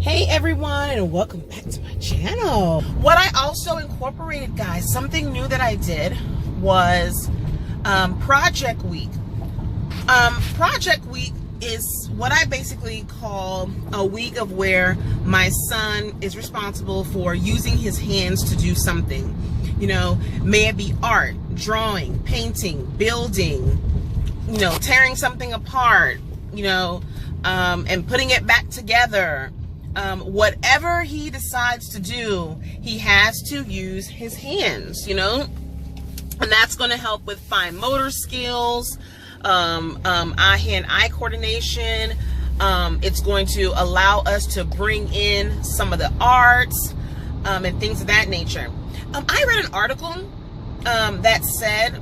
Hey everyone, and welcome back to my channel. What I also incorporated, guys, something new that I did was Project Week. Project Week is what I basically call a week of where my son is responsible for using his hands to do something. You know, may it be art, drawing, painting, building, you know, tearing something apart, you know, and putting it back together. Whatever he decides to do, he has to use his hands, you know, and that's going to help with fine motor skills, eye-hand-eye coordination. It's going to allow us to bring in some of the arts, and things of that nature. I read an article, that said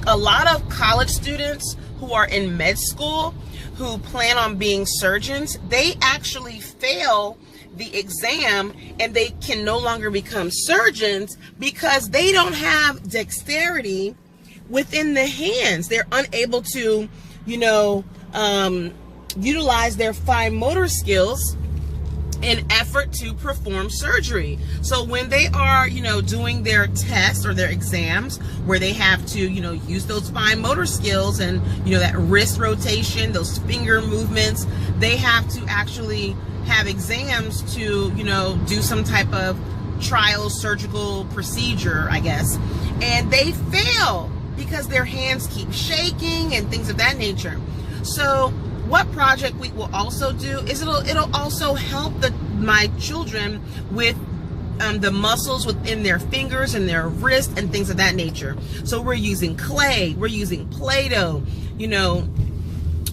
a lot of college students who are in med school who plan on being surgeons, they actually fail the exam and they can no longer become surgeons because they don't have dexterity within the hands. They're unable to, you know, utilize their fine motor skills in effort to perform surgery. So when they are, you know, doing their tests or their exams where they have to, you know, use those fine motor skills and, you know, that wrist rotation, those finger movements, they have to actually have exams to, you know, do some type of trial surgical procedure, I guess. And they fail because their hands keep shaking and things of that nature. So what Project Week will also do is it'll also help my children with the muscles within their fingers and their wrist and things of that nature. So we're using clay, we're using Play-Doh, you know,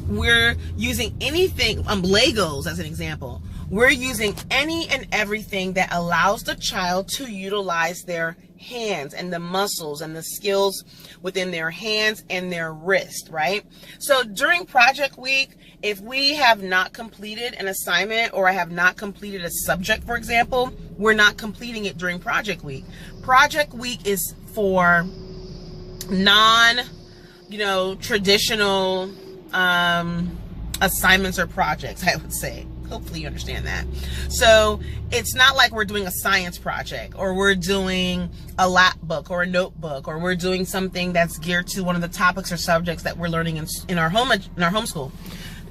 we're using anything, Legos as an example. We're using any and everything that allows the child to utilize their hands and the muscles and the skills within their hands and their wrist, right? So during Project Week, if we have not completed an assignment or I have not completed a subject, for example, we're not completing it during Project Week. Project Week is for traditional assignments or projects, I would say. Hopefully you understand that. So it's not like we're doing a science project or we're doing a lap book or a notebook or we're doing something that's geared to one of the topics or subjects that we're learning in our homeschool.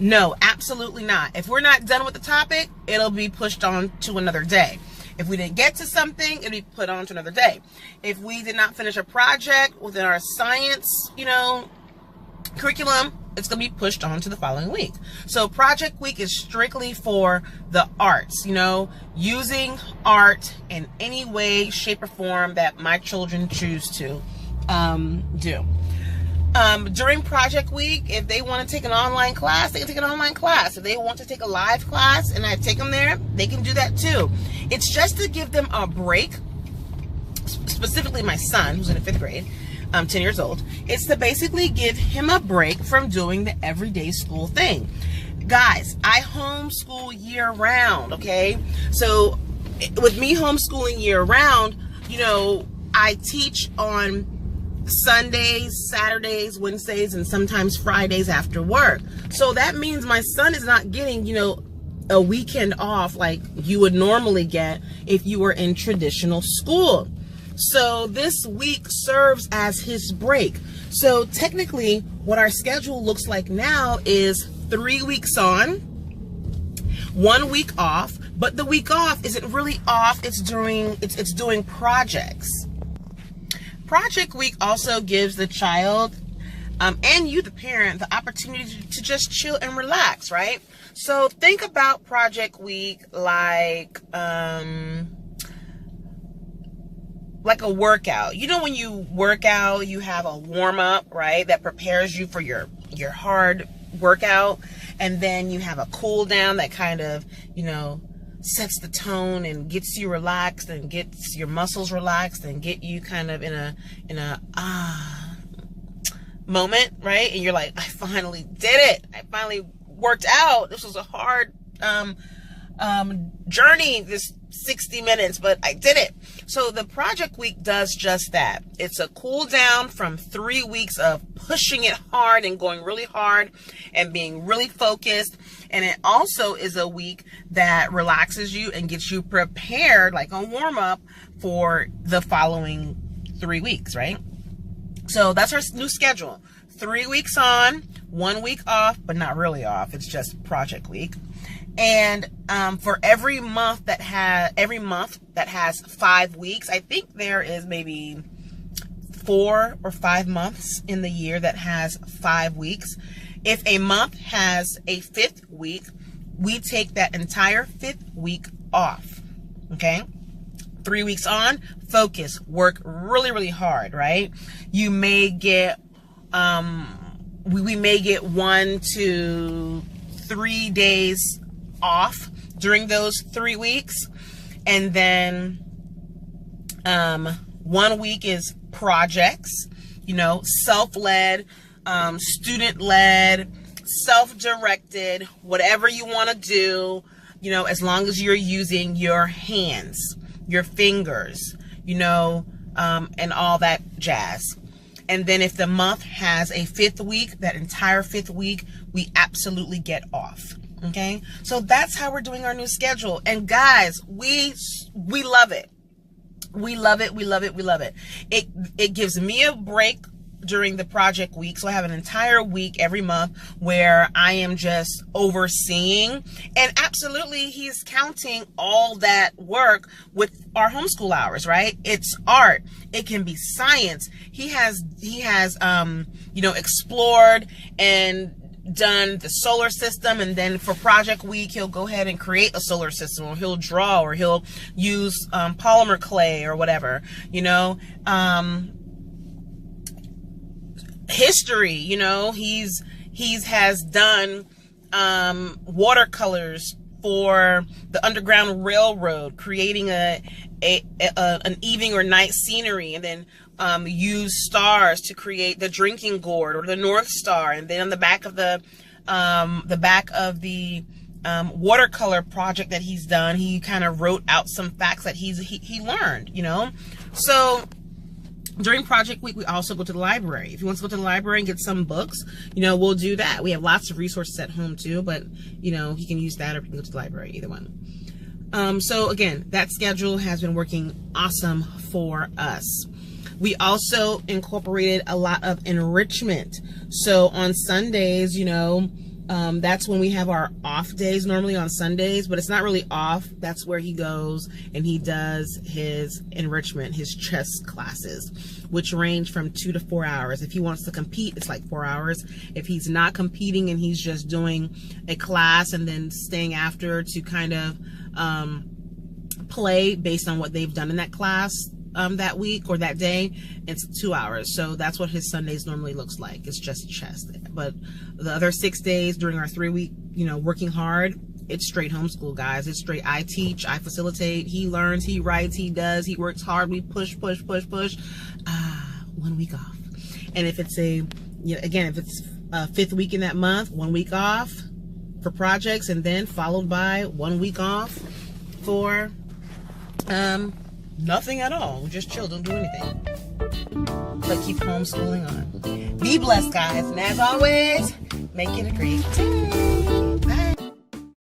No, absolutely not. If we're not done with the topic, it'll be pushed on to another day. If we didn't get to something, it'll be put on to another day. If we did not finish a project within our science, you know, curriculum, it's going to be pushed on to the following week. So Project Week is strictly for the arts, you know, using art in any way, shape, or form that my children choose to do. During Project Week, if they want to take an online class, they can take an online class. If they want to take a live class and I take them there, they can do that too. It's just to give them a break, specifically my son, who's in the 5th grade. 10 years old. It's to basically give him a break from doing the everyday school thing. Guys, I homeschool year round, okay? So with me homeschooling year round, you know, I teach on Sundays, Saturdays, Wednesdays, and sometimes Fridays after work. So that means my son is not getting, you know, a weekend off like you would normally get if you were in traditional school. So this week serves as his break. So technically what our schedule looks like now is 3 weeks on, 1 week off, but the week off isn't really off. It's doing projects. Project Week also gives the child and you, the parent, the opportunity to just chill and relax, right? So think about Project Week like a workout. You know, when you work out, you have a warm-up, right, that prepares you for your hard workout, and then you have a cool down that kind of, you know, sets the tone and gets you relaxed and gets your muscles relaxed and get you kind of in a moment, right? And you're like, I finally did it. I finally worked out. This was a hard journey, this 60 minutes, but I did it. So the Project Week does just that. It's a cool down from 3 weeks of pushing it hard and going really hard and being really focused. And it also is a week that relaxes you and gets you prepared, like a warm-up for the following 3 weeks, right? So that's our new schedule. 3 weeks on, 1 week off, but not really off. It's just project week. And for every month that has 5 weeks, I think there is maybe 4 or 5 months in the year that has 5 weeks. If a month has a 5th week, we take that entire 5th week off. Okay? 3 weeks on, focus, work really, really hard, right? You may get, we may get 1 to 3 days off during those 3 weeks. And then 1 week is projects, self-led, student-led, self-directed, whatever you want to do, as long as you're using your hands, your fingers, and all that jazz. And then if the month has a 5th week, that entire 5th week, we absolutely get off. Okay, so that's how we're doing our new schedule. And guys, we love it. We love it. We love it. We love it. It gives me a break during the project week. So I have an entire week every month where I am just overseeing, and absolutely he's counting all that work with our homeschool hours, right? It's art. It can be science. He has explored and done the solar system, and then for project week he'll go ahead and create a solar system, or he'll draw, or he'll use polymer clay or whatever, history, he's has done watercolors for the Underground Railroad, creating an evening or night scenery, and then use stars to create the drinking gourd or the North Star. And then on the back of the watercolor project that he's done, he kind of wrote out some facts that he learned, So during project week, we also go to the library. If you want to go to the library and get some books, we'll do that. We have lots of resources at home too, but he can use that, or we can go to the library, either one. So again, that schedule has been working awesome for us. We also incorporated a lot of enrichment. So on Sundays, that's when we have our off days, normally on Sundays, but it's not really off. That's where he goes and he does his enrichment, his chess classes, which range from 2 to 4 hours. If he wants to compete, it's like 4 hours. If he's not competing and he's just doing a class and then staying after to kind of play based on what they've done in that class, that week or that day, it's 2 hours. So that's what his Sundays normally looks like. It's just chess. But the other 6 days during our 3 week, working hard, it's straight homeschool, guys. It's straight. I teach, I facilitate, he learns, he writes, he does, he works hard. We push. 1 week off. And if it's if it's a 5th week in that month, 1 week off for projects, and then followed by 1 week off for nothing at all. Just chill, don't do anything, but keep homeschooling on. Be blessed, guys, and as always, make it a great day.